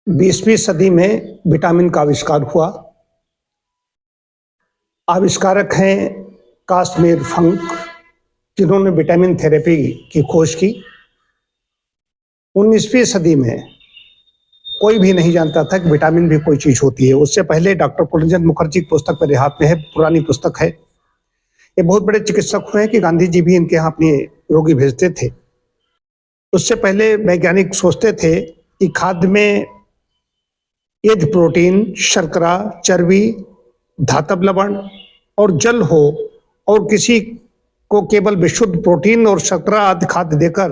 20वीं सदी में विटामिन का आविष्कार हुआ। आविष्कारक हैं कास्मिर फंक, जिन्होंने विटामिन थेरेपी की खोज की। 19वीं सदी में कोई भी नहीं जानता था कि विटामिन भी कोई चीज होती है। उससे पहले डॉक्टर पूर्णचंद मुखर्जी की पुस्तक मेरे हाथ में है, पुरानी पुस्तक है। ये बहुत बड़े चिकित्सक हुए हैं कि गांधी जी भी इनके यहाँ अपने रोगी भेजते थे। उससे पहले वैज्ञानिक सोचते थे कि खाद्य में यदि प्रोटीन, शर्करा, चर्बी, धातव लवण और जल हो और किसी को केवल विशुद्ध प्रोटीन और शर्करा आदि खाद्य देकर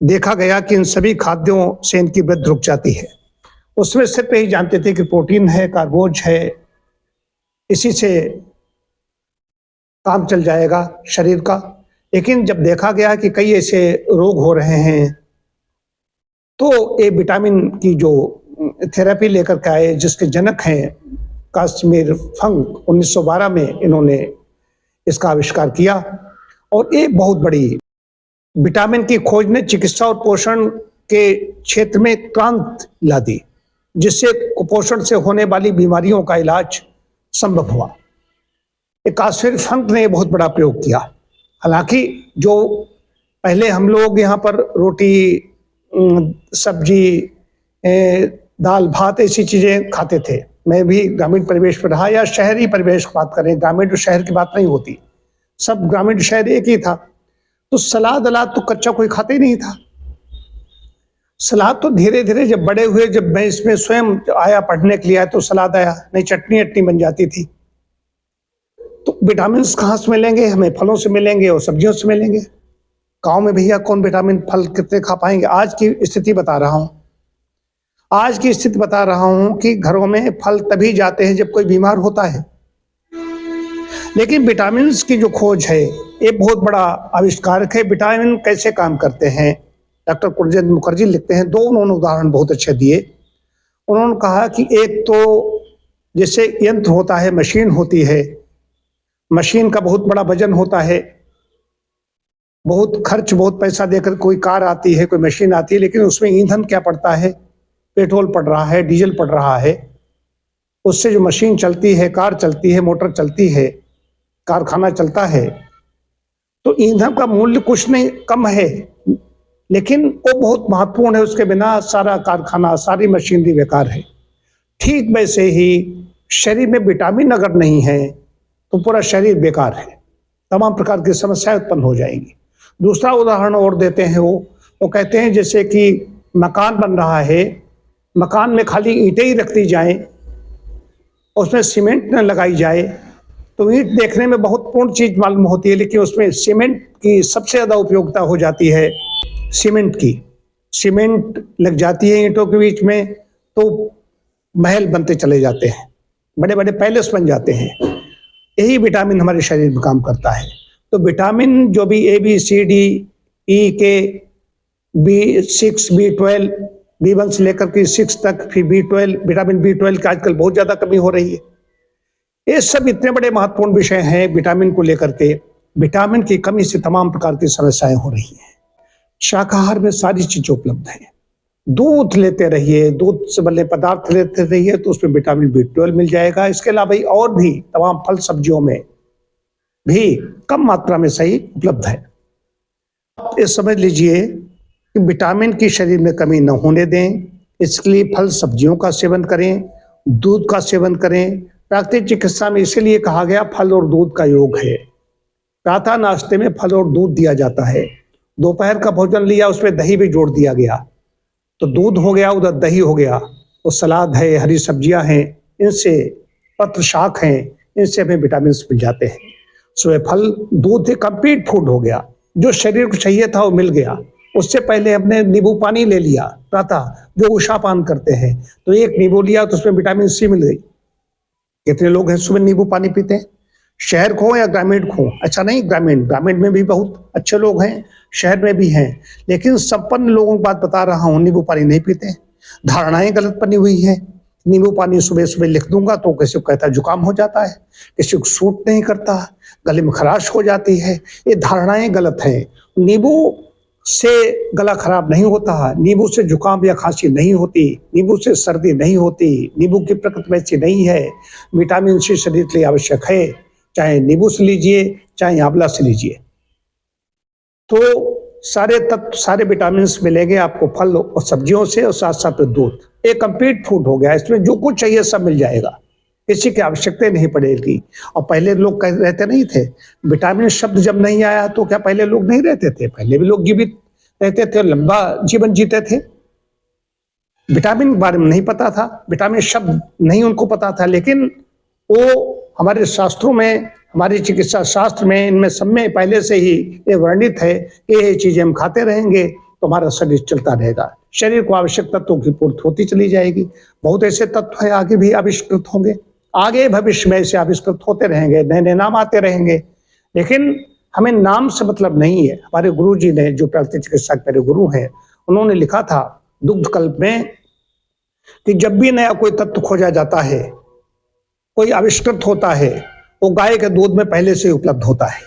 देखा गया कि इन सभी खाद्यों से इनकी वृद्धि रुक जाती है। उसमें सिर्फ यही जानते थे कि प्रोटीन है, कार्बोज है, इसी से काम चल जाएगा शरीर का। लेकिन जब देखा गया कि कई ऐसे रोग हो रहे हैं, तो ये विटामिन की जो थेरेपी लेकर के आए, जिसके जनक हैं कास्मिर फंक, 1912 में इन्होंने इसका आविष्कार किया। और एक बहुत बड़ी विटामिन की खोज ने चिकित्सा और पोषण के क्षेत्र में क्रांति ला दी, जिससे कुपोषण से होने वाली बीमारियों का इलाज संभव हुआ। कास्मिर फंक ने बहुत बड़ा प्रयोग किया। हालांकि जो पहले हम लोग यहाँ पर रोटी, सब्जी, दाल भात ऐसी चीजें खाते थे, मैं भी ग्रामीण परिवेश में रहा या शहरी परिवेश की बात करें, ग्रामीण और शहर की बात नहीं होती, सब ग्रामीण शहर एक ही था। तो सलाद अलाद तो कच्चा कोई खाते ही नहीं था। सलाद तो धीरे धीरे जब बड़े हुए, जब मैं इसमें स्वयं आया पढ़ने के लिए आया, तो सलाद आया, नहीं चटनी अट्टी बन जाती थी। तो विटामिन कहाँ से मिलेंगे? हमें फलों से मिलेंगे और सब्जियों से मिलेंगे। गांव में भैया कौन विटामिन फल कितने खा पाएंगे? आज की स्थिति बता रहा हूं, आज की स्थिति बता रहा हूं कि घरों में फल तभी जाते हैं जब कोई बीमार होता है। लेकिन विटामिन की जो खोज है, ये बहुत बड़ा आविष्कारक है। विटामिन कैसे काम करते हैं, डॉक्टर पूर्णचंद मुखर्जी लिखते हैं। दो उन्होंने उदाहरण बहुत अच्छे दिए। उन्होंने कहा कि एक तो जैसे यंत्र होता है, मशीन होती है, मशीन का बहुत बड़ा वजन होता है, बहुत खर्च, बहुत पैसा देकर कोई कार आती है, कोई मशीन आती है, लेकिन उसमें ईंधन क्या पड़ता है? पेट्रोल पड़ रहा है, डीजल पड़ रहा है। उससे जो मशीन चलती है, कार चलती है, मोटर चलती है, कारखाना चलता है, तो ईंधन का मूल्य कुछ नहीं कम है, लेकिन वो बहुत महत्वपूर्ण है। उसके बिना सारा कारखाना, सारी मशीनरी बेकार है। ठीक वैसे ही शरीर में विटामिन अगर नहीं है तो पूरा शरीर बेकार है, तमाम प्रकार की समस्याएं उत्पन्न हो जाएंगी। दूसरा उदाहरण और देते हैं, वो कहते हैं जैसे कि मकान बन रहा है, मकान में खाली ईंटें ही रख दी जाएं, उसमें सीमेंट न लगाई जाए, तो ईंट देखने में बहुत पूर्ण चीज मालूम होती है, लेकिन उसमें सीमेंट की सबसे ज्यादा उपयोगिता हो जाती है। सीमेंट की, सीमेंट लग जाती है ईंटों के बीच में, तो महल बनते चले जाते हैं, बड़े बड़े पैलेस बन जाते हैं। यही विटामिन हमारे शरीर में काम करता है। तो विटामिन जो भी ABCDE B6, B12, B1 से लेकर के 6 तक, फिर B12, विटामिन B12 की आजकल बहुत ज्यादा कमी हो रही है। ये सब इतने बड़े महत्वपूर्ण विषय हैं विटामिन को लेकर के। विटामिन की कमी से तमाम प्रकार की समस्याएं हो रही हैं। शाकाहार में सारी चीजें उपलब्ध हैं। दूध लेते रहिए, दूध से बने पदार्थ लेते रहिए, तो उसमें विटामिन B12 मिल जाएगा। इसके अलावा और भी तमाम फल सब्जियों में भी कम मात्रा में सही उपलब्ध है। आप ये समझ लीजिए कि विटामिन की शरीर में कमी न होने दें, इसके लिए फल सब्जियों का सेवन करें, दूध का सेवन करें। प्राकृतिक चिकित्सा में इसीलिए कहा गया फल और दूध का योग है। प्रातः नाश्ते में फल और दूध दिया जाता है, दोपहर का भोजन लिया, उसमें दही भी जोड़ दिया गया, तो दूध हो गया, उधर दही हो गया, और सलाद है, हरी सब्जियां हैं, इनसे, पत्र शाक हैं, इनसे हमें विटामिन मिल जाते हैं। सुबह फल, दूध एक कंप्लीट फूड हो गया, जो शरीर को चाहिए था वो मिल गया। उससे पहले हमने नींबू पानी ले लिया प्रातः, जो उषा पान करते हैं, तो एक नींबू लिया तो उसमें विटामिन C मिल गई। कितने लोग हैं सुबह नींबू पानी पीते हैं? शहर को या ग्रामीण को? अच्छा नहीं, ग्रामीण में भी बहुत अच्छे लोग हैं, शहर में भी हैं, लेकिन संपन्न लोगों की बात बता रहा हूँ, नींबू पानी नहीं पीते। धारणाएं गलत बनी हुई है। नींबू पानी सुबह सुबह लिख दूंगा तो किसी को कहता है जुकाम हो जाता है, किसी को सूट नहीं करता, गले में खराश हो जाती है। ये धारणाएं गलत हैं। नींबू से गला खराब नहीं होता है, नींबू से जुकाम या खांसी नहीं होती, नींबू से सर्दी नहीं होती, नींबू की प्रकृति में ऐसी नहीं है। विटामिन सी शरीर के लिए आवश्यक है, चाहे नींबू से लीजिए चाहे आंवला से लीजिए। तो सारे तत्व सारे विटामिन मिलेंगे आपको फल और सब्जियों से, और साथ साथ दूध। एक कंप्लीट फूड हो गया, इसमें जो कुछ चाहिए सब मिल जाएगा, किसी की आवश्यकता नहीं पड़ेगी। और पहले लोग कह रहते नहीं थे, विटामिन शब्द जब नहीं आया तो क्या पहले लोग नहीं रहते थे? पहले भी लोग जीवित रहते थे, लंबा जीवन जीते थे। विटामिन के बारे में नहीं पता था, विटामिन शब्द नहीं उनको पता था, लेकिन वो हमारे शास्त्रों में, हमारी चिकित्सा शास्त्र में, इनमें सब में पहले से ही ये वर्णित है कि ये चीजें हम खाते रहेंगे तो हमारा शरीर चलता रहेगा, शरीर को आवश्यक तत्वों की पूर्ति होती चली जाएगी। बहुत ऐसे तत्व है आगे भी आविष्कृत होंगे, आगे भविष्य में ऐसे आविष्कृत होते रहेंगे, नए नए नाम आते रहेंगे। लेकिन हमें नाम से मतलब नहीं है। हमारे गुरु जी ने, जो प्राकृतिक चिकित्सक मेरे गुरु हैं, उन्होंने लिखा था दुग्ध कल्प में कि जब भी नया कोई तत्व खोजा जाता है, कोई आविष्कृत होता है, वो गाय के दूध में पहले से उपलब्ध होता है।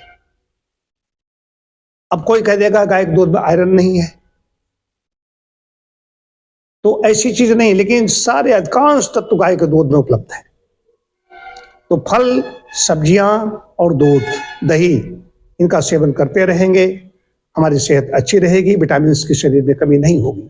अब कोई कह देगा गाय के दूध में आयरन नहीं है, तो ऐसी चीज नहीं, लेकिन सारे अधिकांश तत्व गाय के दूध में उपलब्ध है। तो फल, सब्जियां और दूध, दही, इनका सेवन करते रहेंगे, हमारी सेहत अच्छी रहेगी, विटामिन की शरीर में कमी नहीं होगी।